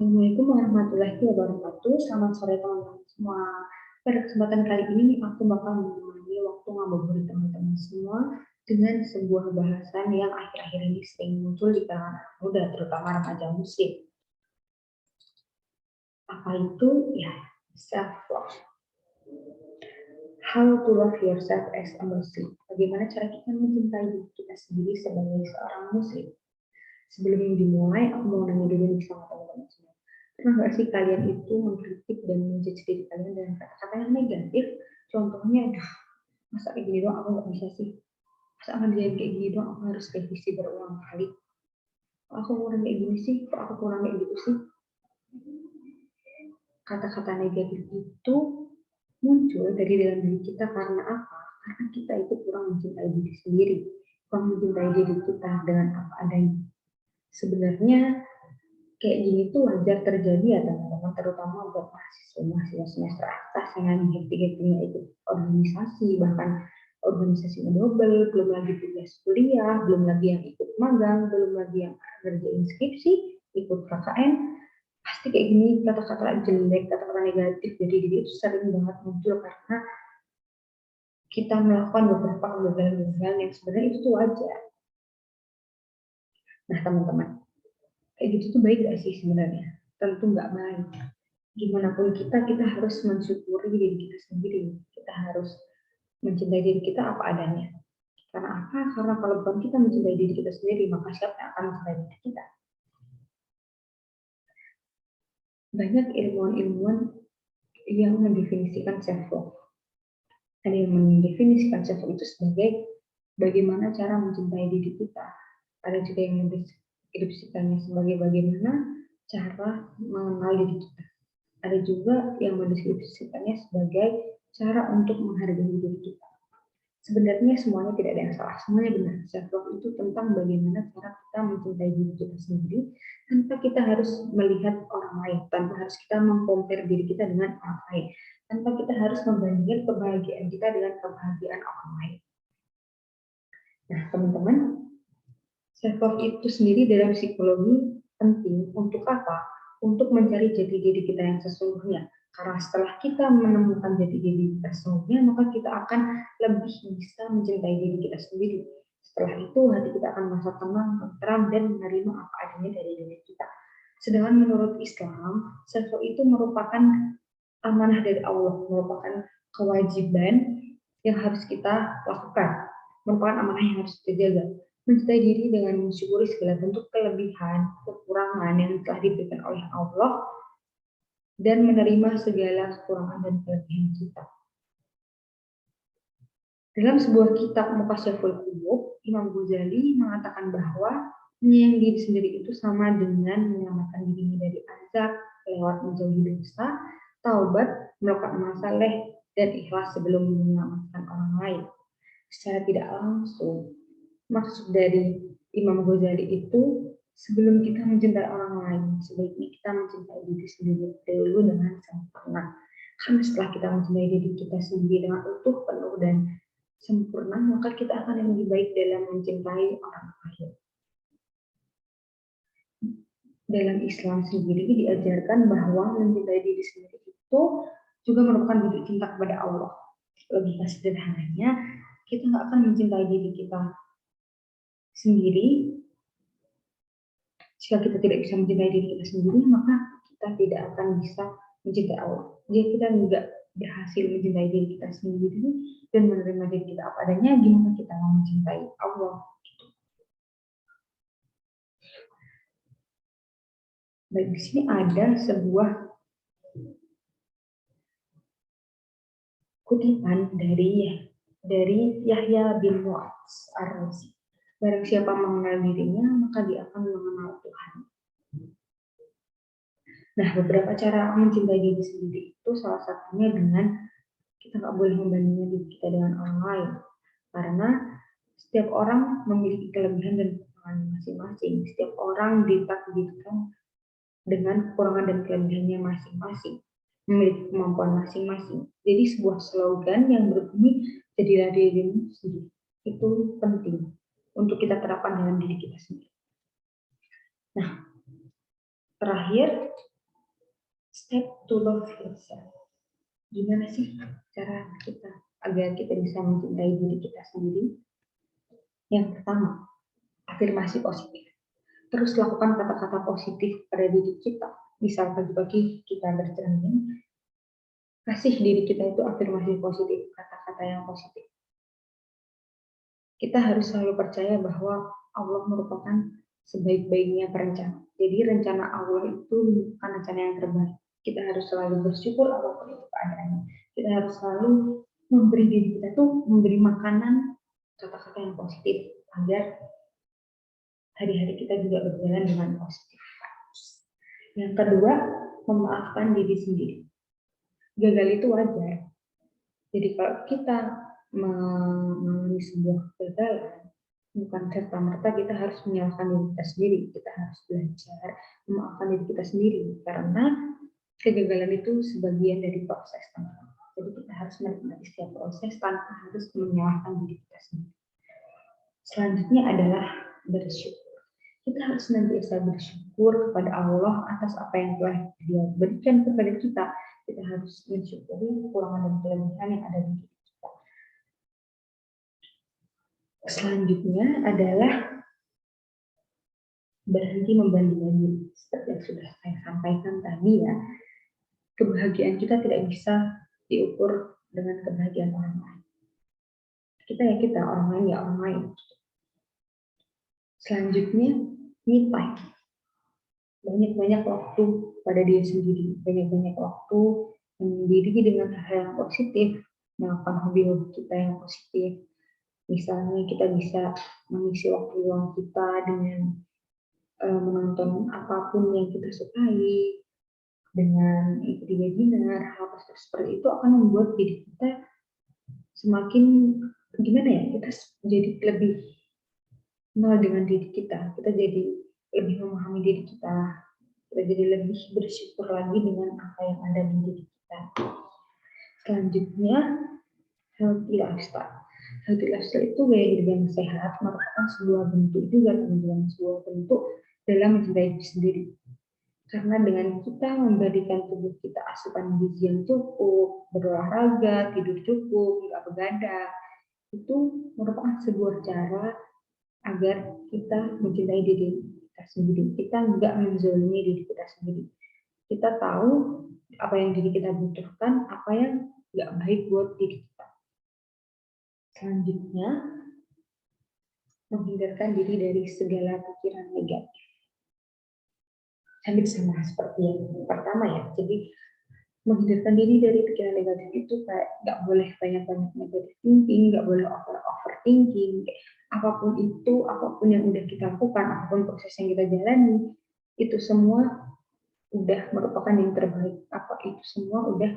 Assalamualaikum warahmatullahi wabarakatuh. Selamat sore teman-teman semua. Pada kesempatan kali ini aku bakal menemani waktu ngabuburit teman-teman semua dengan sebuah bahasan yang akhir-akhir ini sering muncul di kalangan anak muda, terutama remaja muslim. Apa itu? Ya, self-love. How to love yourself as a Muslim. Bagaimana cara kita mencintai diri kita sendiri sebagai seorang Muslim. Sebelum dimulai, aku mau nanya dulu nih sama teman-teman semua. Pernah nggak sih kalian itu mengkritik dan menjudge diri kalian dengan kata-kata yang negatif? Contohnya, aduh, masa kayak gini doang aku nggak bisa sih. Masa ngerjain kayak gini doang aku harus revisi berulang kali. Kok aku kurang kayak gini sih? Kok aku kurang kayak gitu sih? Kata-kata negatif itu muncul dari dalam diri kita karena apa? Karena kita itu kurang mencintai diri sendiri. Kurang mencintai diri kita dengan apa adanya. Sebenarnya kayak gini tuh wajar terjadi ya teman-teman, terutama buat mahasiswa semester atas yang lagi hektik-hektiknya ikut organisasi, bahkan organisasi double, belum lagi tugas kuliah, belum lagi yang ikut magang, belum lagi yang ngerjain skripsi, ikut KKN. Pasti kayak gini kata-kata jelek, kata-kata negatif dari diri itu sering banget muncul karena kita melakukan beberapa kegagalan-kegagalan yang sebenarnya itu tuh wajar. Nah teman-teman, kayak gitu tuh baik gak sih sebenarnya? Tentu nggak baik. Gimana pun kita harus mensyukuri diri kita sendiri. Kita harus mencintai diri kita apa adanya. Karena apa? Karena kalau bukan kita mencintai diri kita sendiri, maka siapa yang akan mencintai diri kita? Banyak ilmuwan-ilmuwan yang mendefinisikan self-love. Ada yang mendefinisikan self-love itu sebagai bagaimana cara mencintai diri kita. Ada juga yang mendeskripsikannya sebagai bagaimana cara mengenal diri kita. Ada juga yang mendeskripsikannya sebagai cara untuk menghargai diri kita. Sebenarnya semuanya tidak ada yang salah, semuanya benar. Self-love itu tentang bagaimana cara kita mencintai diri kita sendiri tanpa kita harus melihat orang lain, tanpa harus kita mengcompare diri kita dengan orang lain, tanpa kita harus membandingkan kebahagiaan kita dengan kebahagiaan orang lain. Nah, teman-teman, self-love itu sendiri dalam psikologi penting untuk apa? Untuk mencari jati diri kita yang sesungguhnya. Karena setelah kita menemukan jati diri kita sesungguhnya, maka kita akan lebih bisa mencintai diri kita sendiri. Setelah itu, hati kita akan merasa tenang, tentram, dan menerima apa adanya dari diri kita. Sedangkan menurut Islam, self-love itu merupakan amanah dari Allah, merupakan kewajiban yang harus kita lakukan, merupakan amanah yang harus kita jaga. Mencintai diri dengan mensyukuri segala bentuk kelebihan, kekurangan yang telah diberikan oleh Allah, dan menerima segala kekurangan dan kelebihan kita. Dalam sebuah kitab Mukasyaful Qulub, Imam Ghazali mengatakan bahwa menyayangi diri sendiri itu sama dengan menyelamatkan dirinya dari azab lewat menjauhi dosa, taubat, melakukan amal saleh, dan ikhlas sebelum menyelamatkan orang lain. Secara tidak langsung, maksud dari Imam Ghazali itu sebelum kita mencintai orang lain, sebaiknya kita mencintai diri sendiri dulu dengan sempurna. Karena setelah kita mencintai diri kita sendiri dengan utuh, penuh, dan sempurna, maka kita akan lebih baik dalam mencintai orang lain. Dalam Islam sendiri diajarkan bahwa mencintai diri sendiri itu juga merupakan bentuk cinta kepada Allah. Logika sederhananya, kita nggak akan mencintai diri kita sendiri jika kita tidak bisa mencintai diri kita sendiri, maka kita tidak akan bisa mencintai Allah. Jika kita nggak berhasil mencintai diri kita sendiri dan menerima diri kita apa adanya, gimana kita mau mencintai Allah? Baik, di sini ada sebuah kutipan dari Yahya bin Mu'adz Ar-Razi. Barang siapa mengenal dirinya, maka dia akan mengenal Tuhan. Nah, beberapa cara mencintai diri sendiri itu salah satunya dengan kita nggak boleh membandingkan diri kita dengan orang lain. Karena setiap orang memiliki kelebihan dan kekurangan masing-masing. Setiap orang ditakdirkan dengan kekurangan dan kelebihannya masing-masing, memiliki kemampuan masing-masing. Jadi sebuah slogan yang berbunyi jadilah dirimu sendiri itu penting untuk kita terapkan dalam diri kita sendiri. Nah, terakhir step to love yourself. Gimana sih cara kita agar kita bisa mencintai diri kita sendiri? Yang pertama, afirmasi positif. Terus lakukan kata-kata positif pada diri kita. Misal pagi-pagi kita bercermin, kasih diri kita itu afirmasi positif, kata-kata yang positif. Kita harus selalu percaya bahwa Allah merupakan sebaik-baiknya perencana. Jadi rencana Allah itu bukan rencana yang terbaik. Kita harus selalu bersyukur apapun itu keadaannya. Kita harus selalu memberi diri kita tuh memberi makanan kata-kata yang positif agar hari-hari kita juga berjalan dengan positif. Yang kedua, memaafkan diri sendiri. Gagal itu wajar. Jadi kalau kita mengalami sebuah kegagalan, bukan serta-merta kita harus menyalahkan diri kita sendiri. Kita harus belajar memaafkan diri kita sendiri karena kegagalan itu sebagian dari proses, teman-teman. Jadi kita harus menikmati setiap proses tanpa harus menyalahkan diri kita sendiri. Selanjutnya adalah bersyukur. Kita harus senantiasa bersyukur kepada Allah atas apa yang telah Dia berikan kepada kita. Kita harus mensyukuri kekurangan dan kelebihan yang ada di diri kita. Selanjutnya adalah berhenti membandingkan diri. Seperti yang sudah saya sampaikan tadi ya, kebahagiaan kita tidak bisa diukur dengan kebahagiaan orang lain. Kita ya kita, orang lain ya orang lain. Selanjutnya, me time. Banyak-banyak waktu pada diri sendiri, banyak-banyak waktu menyendiri dengan hal yang positif, melakukan hobi-hobi kita yang positif. Misalnya kita bisa mengisi waktu luang kita dengan menonton apapun yang kita sukai, dengan ikuti webinar, hal seperti itu akan membuat diri kita semakin gimana ya, kita jadi lebih kenal dengan diri kita jadi lebih memahami diri kita jadi lebih bersyukur lagi dengan apa yang ada di diri kita. Selanjutnya, healthy lifestyle. Healthy lifestyle itu gaya hidup yang sehat merupakan sebuah bentuk juga, teman-teman, sebuah bentuk dalam mencintai diri sendiri. Karena dengan kita memberikan tubuh kita asupan gizi yang cukup, berolahraga, tidur cukup, nggak begadang, itu merupakan sebuah cara agar kita mencintai diri kita sendiri. Kita nggak menzalimi diri kita sendiri. Kita tahu apa yang diri kita butuhkan, apa yang nggak baik buat diri kita. Selanjutnya, menghindarkan diri dari segala pikiran negatif. Hampir sama seperti yang pertama ya. Jadi menghindarkan diri dari pikiran negatif itu kayak nggak boleh banyak-banyak negatif thinking, nggak boleh overthinking. Apapun itu, apapun yang udah kita lakukan, apapun proses yang kita jalani, itu semua udah merupakan yang terbaik. Apa itu semua udah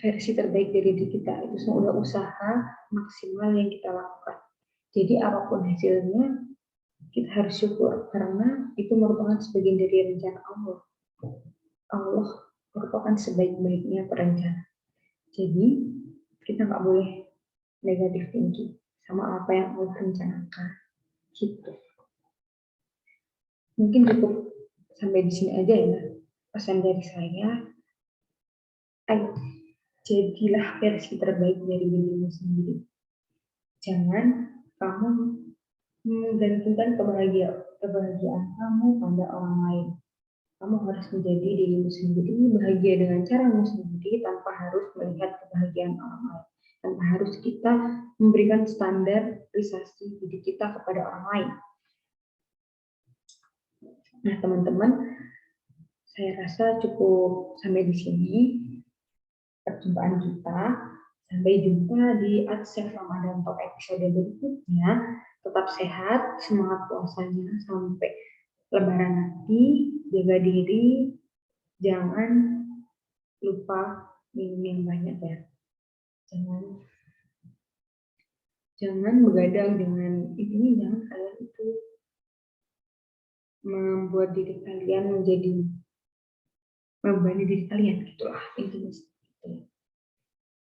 versi terbaik dari diri kita. Itu semua udah usaha maksimal yang kita lakukan. Jadi apapun hasilnya, kita harus syukur karena itu merupakan sebagian dari rencana Allah. Allah merupakan sebaik-baiknya perencana. Jadi kita nggak boleh negatif thinking sama apa yang Allah rencanakan. Gitu. Mungkin cukup sampai di sini aja ya pesan dari saya. Ayo, jadilah versi terbaik dari dirimu sendiri. Jangan kamu menggantungkan kebahagiaan kamu pada orang lain. Kamu harus menjadi dirimu sendiri, bahagia dengan caramu sendiri tanpa harus melihat kebahagiaan orang lain. Tanpa harus kita memberikan standarisasi diri kita kepada orang lain. Nah, teman-teman, saya rasa cukup sampai di sini perjumpaan kita. Sampai jumpa di Adset Ramadan Talk episode berikutnya. Tetap sehat, semangat puasanya sampai Lebaran nanti, jaga diri, jangan lupa minum yang banyak ya. Jangan begadang dengan ini, jangan kalian itu membuat diri kalian menjadi membebani diri kalian gitulah intinya seperti itu.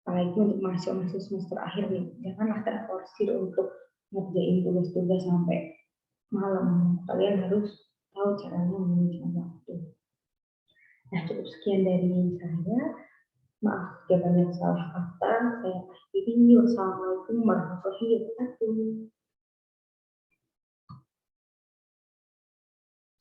Apalagi untuk mahasiswa semester akhir nih, janganlah terforsir untuk ngerjain tugas-tugas sampai malam. Kalian harus tahu caranya manajemen waktu. Nah, cukup sekian dari saya. Maaf jika banyak salah kata. Saya akhiri. Wassalamualaikum warahmatullahi wabarakatuh.